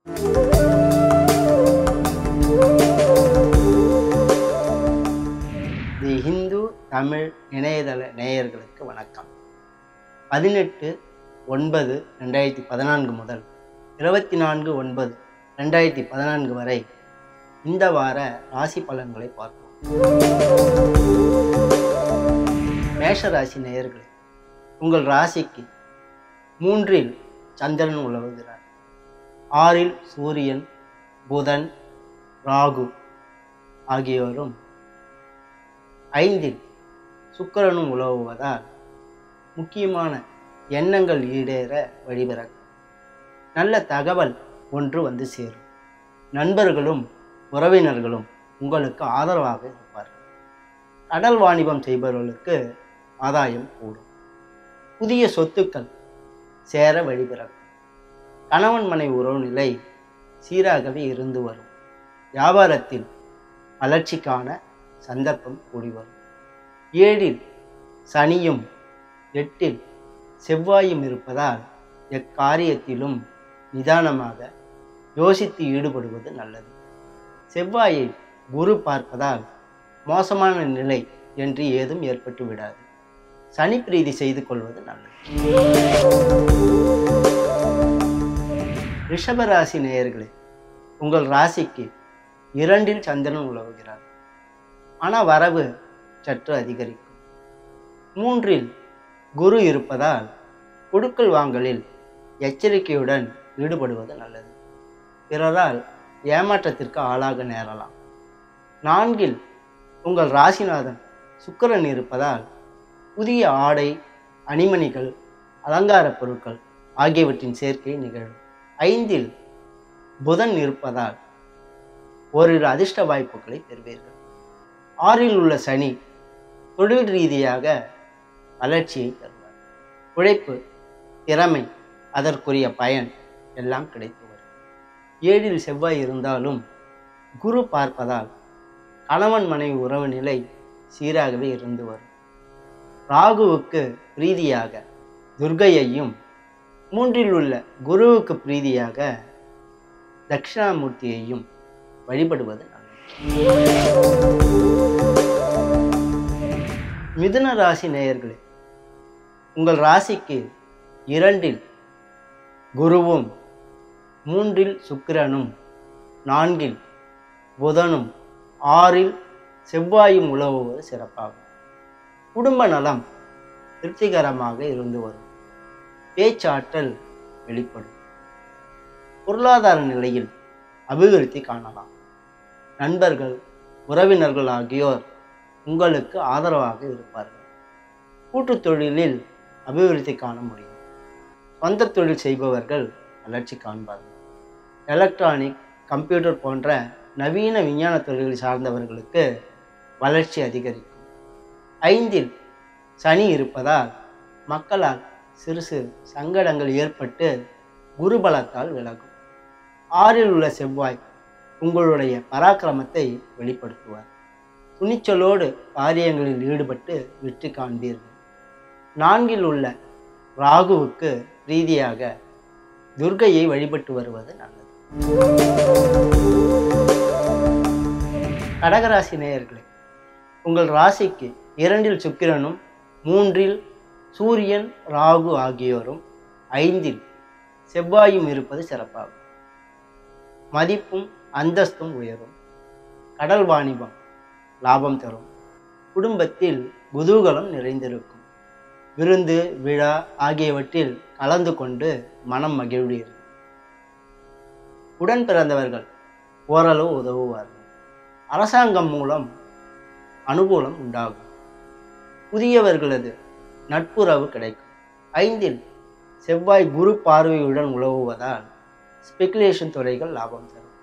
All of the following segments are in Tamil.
தி ஹிந்து தமிழ் இணையதள நேயர்களுக்கு வணக்கம். 18/9/2014 முதல் 24/9/2014 வரை இந்த வார ராசி பலன்களை பார்ப்போம். மேஷ ராசி நேயர்களே, உங்கள் ராசிக்கு 3இல் சந்திரன் உலவுகிறார். 6இல் சூரியன், புதன், ராகு ஆகியோரும் 5இல் சுக்கிரனும் உலவுவதால் முக்கியமான எண்ணங்கள் ஈடேற வழிபிறக்கும். நல்ல தகவல் ஒன்று வந்து சேரும். நண்பர்களும் உறவினர்களும் உங்களுக்கு ஆதரவாக இருப்பார்கள். கடல் வாணிபம் செய்பவர்களுக்கு ஆதாயம் கூடும். புதிய சொத்துக்கள் சேர வழிபிறக்கும். கணவன் மனைவி உறவு நிலை சீராகவே இருந்து வரும். வியாபாரத்தில் வளர்ச்சிக்கான சந்தர்ப்பம் கூடி வரும். 7இல் சனியும் 8இல் செவ்வாயும் இருப்பதால் எக்காரியத்திலும் நிதானமாக யோசித்து ஈடுபடுவது நல்லது. செவ்வாயை குரு பார்ப்பதால் மோசமான நிலை என்று ஏதும் ஏற்பட்டு விடாது. சனி பிரீதி செய்து கொள்வது நல்லது. ரிஷபராசி நேயர்களே, உங்கள் ராசிக்கு 2இல் சந்திரன் உலவுகிறார். ஆனால் வரவு சற்று அதிகரிக்கும். 3இல் குரு இருப்பதால் கொடுக்கல் வாங்கலில் எச்சரிக்கையுடன் ஈடுபடுவது நல்லது. பிறரால் ஏமாற்றத்திற்கு ஆளாக நேரலாம். 4இல் உங்கள் ராசிநாதன் சுக்கிரன் இருப்பதால் புதிய ஆடை, அணிமணிகள், அலங்கார பொருட்கள் ஆகியவற்றின் சேர்க்கை நிகழும். 5இல் புதன் இருப்பதால் ஓரிரு அதிர்ஷ்ட வாய்ப்புகளை பெறுவீர்கள். 6இல் உள்ள சனி தொழில் ரீதியாக வளர்ச்சியை தருவார். உழைப்பு, திறமை, அதற்குரிய பயன் எல்லாம் கிடைத்து வரும். 7இல் செவ்வாய் இருந்தாலும் குரு பார்ப்பதால் கணவன் மனைவி உறவு நிலை சீராகவே இருந்து வரும். ராகுவுக்கு பிரீதியாக துர்க்கையையும், 3இல் உள்ள குருவுக்கு பிரீதியாக தட்சிணாமூர்த்தியையும் வழிபடுவது நல்லது. மிதுன ராசி நேயர்களே, உங்கள் ராசிக்கு 2இல் குருவும், 3இல் சுக்கிரனும், 4இல் புதனும், 6இல் செவ்வாயும் உலவுவது சிறப்பாகும். குடும்ப நலம் திருப்திகரமாக இருந்து வரும். பேச்சாற்றல் வெளிப்படும். பொருளாதார நிலையில் அபிவிருத்தி காணலாம். நண்பர்கள், உறவினர்கள் ஆகியோர் உங்களுக்கு ஆதரவாக இருப்பார்கள். கூட்டுத் தொழிலில் அபிவிருத்தி காண முடியும். சொந்த தொழில் செய்பவர்கள் வளர்ச்சி காண்பார்கள். எலக்ட்ரானிக், கம்ப்யூட்டர் போன்ற நவீன விஞ்ஞான தொழில்களை சார்ந்தவர்களுக்கு வளர்ச்சி அதிகரிக்கும். 5இல் சனி இருப்பதால் மக்களால் சிறு சிறு சங்கடங்கள் ஏற்பட்டு குருபலத்தால் விலகும். 6இல் உள்ள செவ்வாய் உங்களுடைய பராக்கிரமத்தை வெளிப்படுத்துவார். துணிச்சலோடு காரியங்களில் ஈடுபட்டு வெற்றி காண்பீர்கள். 4இல் உள்ள ராகுவுக்கு ரீதியாக துர்க்கையை வழிபட்டு வருவது நல்லது. கடகராசி நேயர்களே, உங்கள் ராசிக்கு 2இல் சுக்கிரனும், 3இல் சூரியன், ராகு ஆகியோரும், 5இல் செவ்வாயும் இருப்பது சிறப்பாகும். மதிப்பும் அந்தஸ்தும் உயரும். கடல் வாணிபம் லாபம் தரும். குடும்பத்தில் குதூகலம் நிறைந்திருக்கும். விருந்து, விழா ஆகியவற்றில் கலந்து கொண்டு மனம் மகிழ்வீர்கள். உடன் பிறந்தவர்கள் ஓரளவு உதவுவார்கள். அரசாங்கம் மூலம் அனுகூலம் உண்டாகும். புதியவர்களது நட்புறவு கிடைக்கும். 5இல் செவ்வாய் குரு பார்வையுடன் உலவுவதால் ஸ்பெகுலேஷன் துறைகள் லாபம் தரும்.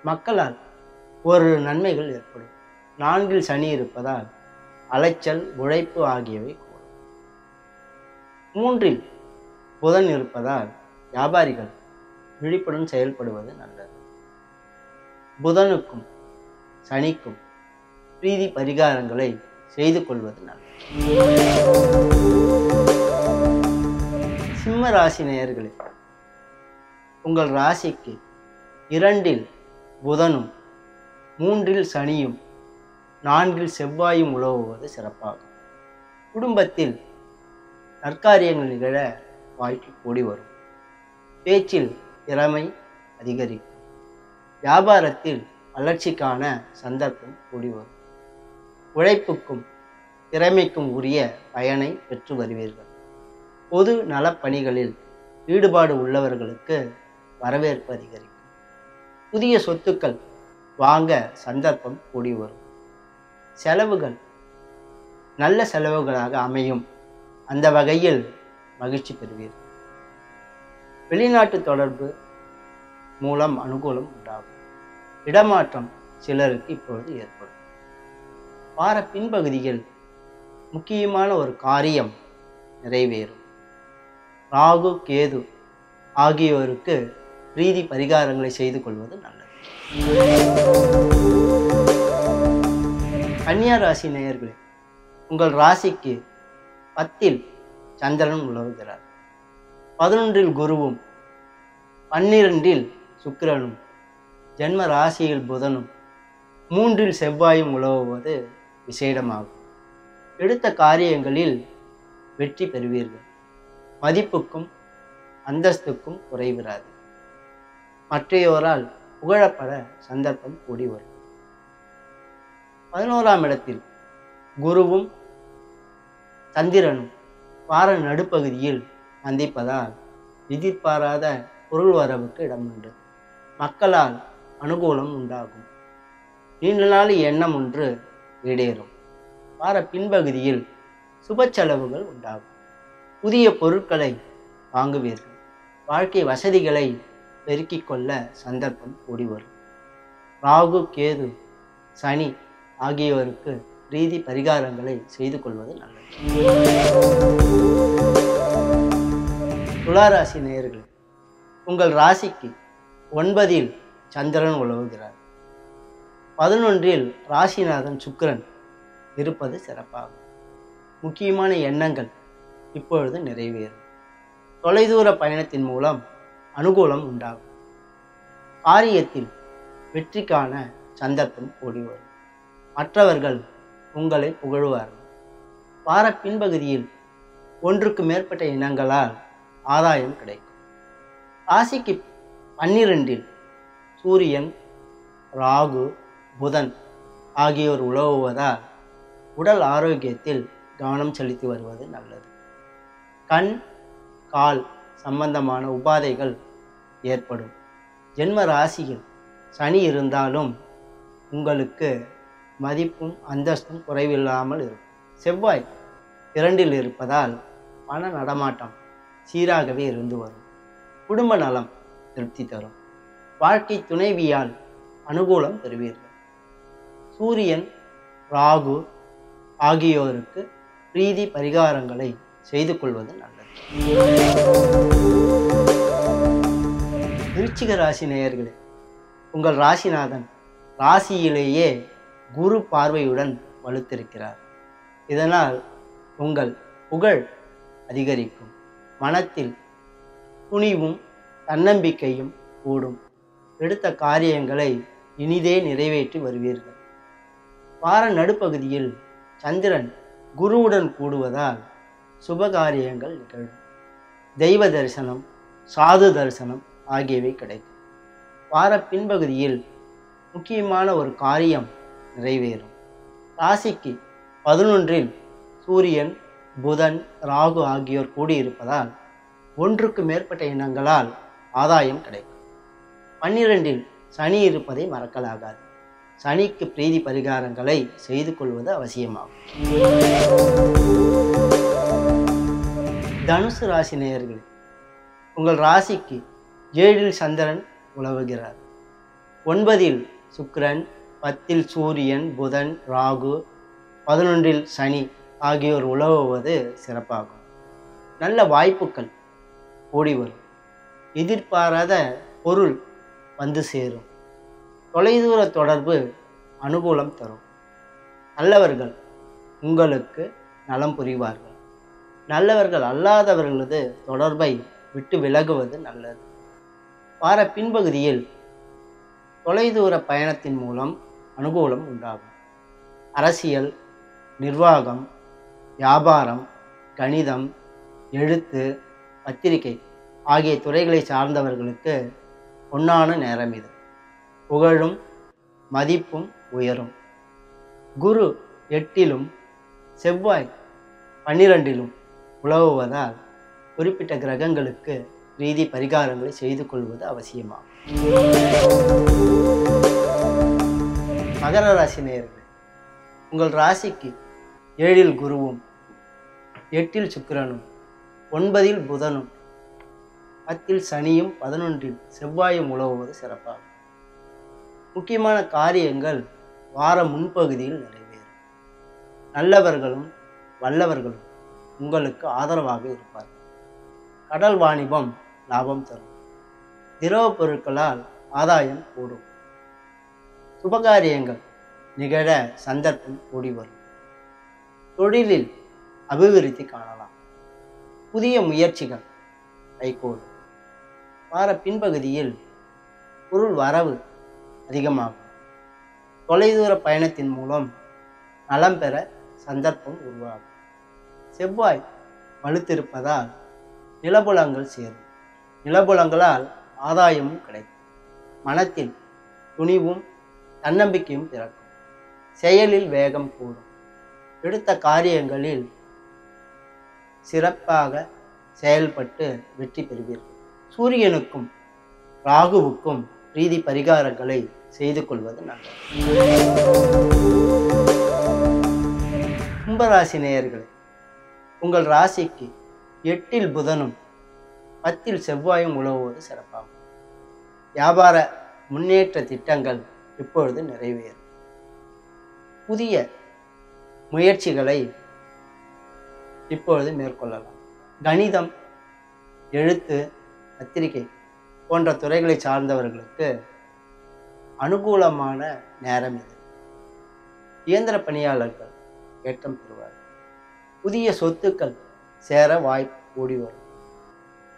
மக்களால் ஒரு நன்மைகள் ஏற்படும். 4இல் சனி இருப்பதால் அலைச்சல், உழைப்பு ஆகியவை கூடும். 3இல் புதன் இருப்பதால் வியாபாரிகள் விழிப்புடன் செயல்படுவது நல்லது. புதனுக்கும் சனிக்கும் பிரீதி பரிகாரங்களை செய்து கொள்வது நல்லது. சிம்ம ராசி நேயர்களே, உங்கள் ராசிக்கு 2இல் புதனும் 3இல் சனியும் 4இல் செவ்வாயும் உலவுவது சிறப்பாகும். குடும்பத்தில் நற்காரியங்கள் நிகழ வாய்ப்பு கூடி வரும். பேச்சில் திறமை அதிகரிக்கும். வியாபாரத்தில் வளர்ச்சிக்கான சந்தர்ப்பம் கூடி வரும். உழைப்புக்கும் திறமைக்கும் உரிய பயனை பெற்று வருவீர்கள். பொது நலப்பணிகளில் ஈடுபாடு உள்ளவர்களுக்கு வரவேற்பு அதிகரிக்கும். புதிய சொத்துக்கள் வாங்க சந்தர்ப்பம் கூடி வரும். செலவுகள் நல்ல செலவுகளாக அமையும். அந்த வகையில் மகிழ்ச்சி பெறுவீர்கள். வெளிநாட்டு தொடர்பு மூலம் அனுகூலம் உண்டாகும். இடமாற்றம் சிலருக்கு இப்பொழுது ஏற்படும். வார பின்பகுதியில் முக்கியமான ஒரு காரியம் நிறைவேறும். ராகு கேது ஆகியோருக்கு பிரீதி பரிகாரங்களை செய்து கொள்வது நல்லது. கன்னியா ராசி நேயர்களே, உங்கள் ராசிக்கு 10இல் சந்திரன் உலவுகிறார். 11இல் குருவும் 12இல் சுக்கிரனும் ஜென்ம ராசியில் புதனும் 3இல் செவ்வாயும் உலவுவது விசேடமாகும். எடுத்த காரியங்களில் வெற்றி பெறுவீர்கள். மதிப்புக்கும் அந்தஸ்துக்கும் குறைவிராது. மற்றையோரால் புகழப்பட சந்தர்ப்பம் கூடி வரும். 11ஆம் இடத்தில் குருவும் சந்திரனும் வார நடுப்பகுதியில் சந்திப்பதால் எதிர்பாராத பொருள் வரவுக்கு இடமுண்டு. மக்களால் அனுகூலம் உண்டாகும். நீண்ட நாள் எண்ணம் ஒன்று ஈடேறும். வார பின்பகுதியில் சுப செலவுகள் உண்டாகும். புதிய பொருட்களை வாங்குவீர்கள். வாழ்க்கை வசதிகளை பெருக்கிக் கொள்ள சந்தர்ப்பம் கூடி வரும். ராகு கேது சனி ஆகியோருக்கு பிரீதி பரிகாரங்களை செய்து கொள்வது நல்லது. துளாராசி நேயர்களே, உங்கள் ராசிக்கு 9இல் சந்திரன் உலவுகிறார். 11இல் ராசிநாதன் சுக்கிரன் இருப்பது சிறப்பாகும். முக்கியமான எண்ணங்கள் இப்பொழுது நிறைவேறும். தொலைதூர பயணத்தின் மூலம் அனுகூலம் உண்டாகும். காரியத்தில் வெற்றிக்கான சந்தர்ப்பம் கூடி வரும். மற்றவர்கள் உங்களை புகழுவார்கள். வார பின்பகுதியில் ஒன்றுக்கு மேற்பட்ட இனங்களால் ஆதாயம் கிடைக்கும். ராசிக்கு 12இல் சூரியன் ராகு புதன் ஆகியோர் உலவுவதால் உடல் ஆரோக்கியத்தில் கவனம் செலுத்தி வருவது நல்லது. கண் கால் சம்பந்தமான உபாதைகள் ஏற்படும். ஜென்ம ராசியில் சனி இருந்தாலும் உங்களுக்கு மதிப்பும் அந்தஸ்தும் குறைவில்லாமல் இருக்கும். செவ்வாய் 2இல் இருப்பதால் பண நடமாட்டம் சீராகவே இருந்து வரும். குடும்ப நலம் திருப்தி தரும். வாழ்க்கை துணைவியால் அனுகூலம் பெறுவீர்கள். சூரியன் ராகு ஆகியோருக்கு பிரீதி பரிகாரங்களை செய்து கொள்வது நல்லது. விருச்சிக ராசி நேயர்களே, உங்கள் ராசிநாதன் ராசியிலேயே குரு பார்வையுடன் வலுத்திருக்கிறார். இதனால் உங்கள் புகழ் அதிகரிக்கும். மனத்தில் துணிவும் தன்னம்பிக்கையும் கூடும். எடுத்த காரியங்களை இனிதே நிறைவேற்றி வருவீர்கள். வார நடுப்பகுதியில் சந்திரன் குருவுடன் கூடுவதால் சுபகாரியங்கள் நிகழும். தெய்வ தரிசனம் சாது தரிசனம் ஆகியவை கிடைக்கும். வார பின்பகுதியில் முக்கியமான ஒரு காரியம் நிறைவேறும். ராசிக்கு 11இல் சூரியன் புதன் ராகு ஆகியோர் கூடியிருப்பதால் ஒன்றுக்கு மேற்பட்ட இனங்களால் ஆதாயம் கிடைக்கும். 12இல் சனி இருப்பதை மறக்கலாகாது. சனிக்கு பிரீதி பரிகாரங்களை செய்து கொள்வது அவசியமாகும். தனுசு ராசி நேயர்களே, உங்கள் ராசிக்கு 7இல் சந்திரன் உலவுகிறார். 9இல் சுக்கிரன் 10இல் சூரியன் புதன் ராகு 11இல் சனி ஆகியோர் உலவுவது சிறப்பாகும். நல்ல வாய்ப்புகள் ஓடி வரும். எதிர்பாராத பொருள் வந்து சேரும். தொலைதூர தொடர்பு அனுகூலம் தரும். நல்லவர்கள் உங்களுக்கு நலம் புரிவார்கள். நல்லவர்கள் அல்லாதவர்களது தொடர்பை விட்டு விலகுவது நல்லது. வார பின்பகுதியில் தொலைதூர பயணத்தின் மூலம் அனுகூலம் உண்டாகும். அரசியல், நிர்வாகம், வியாபாரம், கணிதம், எழுத்து, பத்திரிகை ஆகிய துறைகளை சார்ந்தவர்களுக்கு பொன்னான நேரம் இது. புகழும் மதிப்பும் உயரும். குரு 8லும் செவ்வாய் 12லும் உலவுவதால் குறிப்பிட்ட கிரகங்களுக்கு ரீதி பரிகாரங்களை செய்து கொள்வது அவசியமாகும். மகர ராசி நேயர்களே, உங்கள் ராசிக்கு 7ல் குருவும் 8ல் சுக்கிரனும் 9ல் புதனும் 10ல் சனியும் 11ல் செவ்வாயும் உலவுவது சிறப்பாகும். முக்கியமான காரியங்கள் வார முன்பகுதியில் நிறைவேறும். நல்லவர்களும் வல்லவர்களும் உங்களுக்கு ஆதரவாக இருப்பார்கள். கடல் வாணிபம் லாபம் தரும். திரவ பொருட்களால் ஆதாயம் கூடும். சுபகாரியங்கள் நிகழ சந்தர்ப்பம் கூடி வரும். தொழிலில் அபிவிருத்தி காணலாம். புதிய முயற்சிகள் கைகூடும். வார பின்பகுதியில் பொருள் வரவு அதிகமாகும். தொலைதூர பயணத்தின் மூலம் நலம் பெற சந்தர்ப்பம் உருவாகும். செவ்வாய் வலுத்திருப்பதால் நிலபுலங்கள் சேரும். நிலபுலங்களால் ஆதாயமும் கிடைக்கும். மனத்தில் துணிவும் தன்னம்பிக்கையும் பிறக்கும். செயலில் வேகம் கூடும். எடுத்த காரியங்களில் சிறப்பாக செயல்பட்டு வெற்றி பெறுவீர்கள். சூரியனுக்கும் ராகுவுக்கும் ரீதி பரிகாரங்களை செய்து கொள்வது நல்லது. கும்பராசி நேயர்களே, உங்கள் ராசிக்கு 8ல் புதனும் 10ல் செவ்வாயும் உலவுவது சிறப்பாகும். வியாபார முன்னேற்ற திட்டங்கள் இப்பொழுது நிறைவேறும். புதிய முயற்சிகளை இப்பொழுது மேற்கொள்ளலாம். கணிதம், எழுத்து, பத்திரிகை போன்ற துறைகளை சார்ந்தவர்களுக்கு அனுகூலமான நேரம் இது. இயந்திர பணியாளர்கள் ஏற்றம் பெறுவார்கள். புதிய சொத்துக்கள் சேர வாய்ப்பு கூடி வரும்.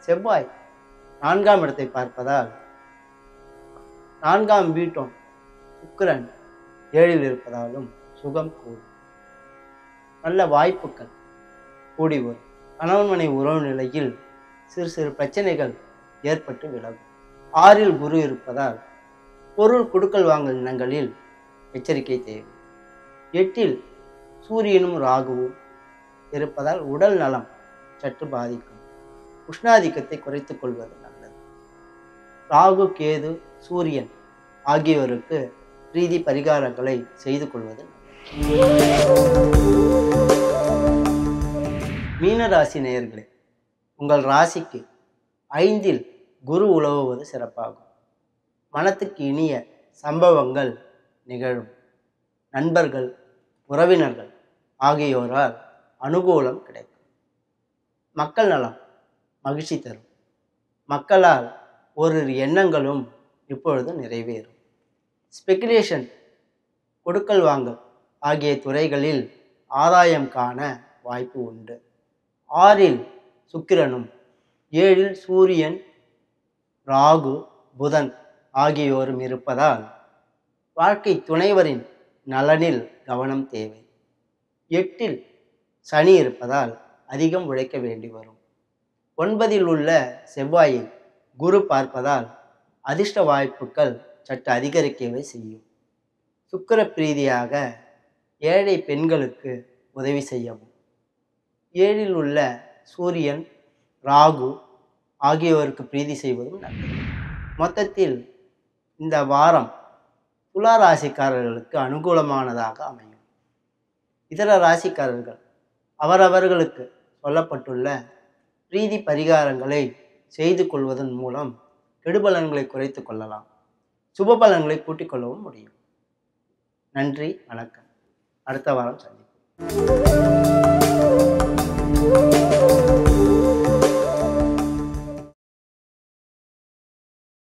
செவ்வாய் 4ஆம் இடத்தை பார்ப்பதால் 4ஆம் வீட்டும் சுக்கிரன் 7ல் இருப்பதாலும் சுகம் கூடும். நல்ல வாய்ப்புகள் கூடி வரும். கணவன் மனைவி உறவு நிலையில் சிறு சிறு பிரச்சனைகள் ஏற்பட்டு விலகும். 6ல் குரு இருப்பதால் பொருள் கொடுக்கல் வாங்கல் இனங்களில் எச்சரிக்கை தேவை. 8ல் சூரியனும் ராகுவும் இருப்பதால் உடல் நலம் சற்று பாதிக்கும். உஷ்ணாதிக்கத்தை குறைத்துக் கொள்வது நல்லது. ராகு, கேது, சூரியன் ஆகியோருக்கு ரீதி பரிகாரங்களை செய்து கொள்வது நல்லது. மீனராசி நேயர்களே, உங்கள் ராசிக்கு 5ல் குரு உலவுவது சிறப்பாகும். மனத்துக்கு இனிய சம்பவங்கள் நிகழும். நண்பர்கள், உறவினர்கள் ஆகியோரால் அனுகூலம் கிடைக்கும். மக்கள் நலம் மகிழ்ச்சி தரும். மக்களால் ஓரிரு எண்ணங்களும் இப்பொழுது நிறைவேறும். ஸ்பெகுலேஷன், கொடுக்கல் வாங்கல் ஆகிய துறைகளில் ஆதாயம் காண வாய்ப்பு உண்டு. 6ல் சுக்கிரனும் 7ல் சூரியன், ராகு, புதன் ஆகியோரும் இருப்பதால் வாழ்க்கை துணைவரின் நலனில் கவனம் தேவை. 8ல் சனி இருப்பதால் அதிகம் உழைக்க வேண்டி வரும். 9ல் உள்ள செவ்வாயை குரு பார்ப்பதால் அதிர்ஷ்ட வாய்ப்புகள் சற்று அதிகரிக்கவே செய்யும். சுக்கிர பிரீதியாக ஏழை பெண்களுக்கு உதவி செய்யவும். 7ல் உள்ள சூரியன், ராகு ஆகியோருக்கு பிரீதி செய்வதும் நல்லது. மொத்தத்தில் இந்த வாரம் துலா ராசிக்காரர்களுக்கு அனுகூலமானதாக அமையும். இதர ராசிக்காரர்கள் அவரவர்களுக்கு சொல்லப்பட்டுள்ள பிரீதி பரிகாரங்களை செய்து கொள்வதன் மூலம் கெடுபலன்களை குறைத்து கொள்ளலாம். சுப பலன்களை கூட்டிக் கொள்ளவும் முடியும். நன்றி, வணக்கம். அடுத்த வாரம் சந்திப்போம்.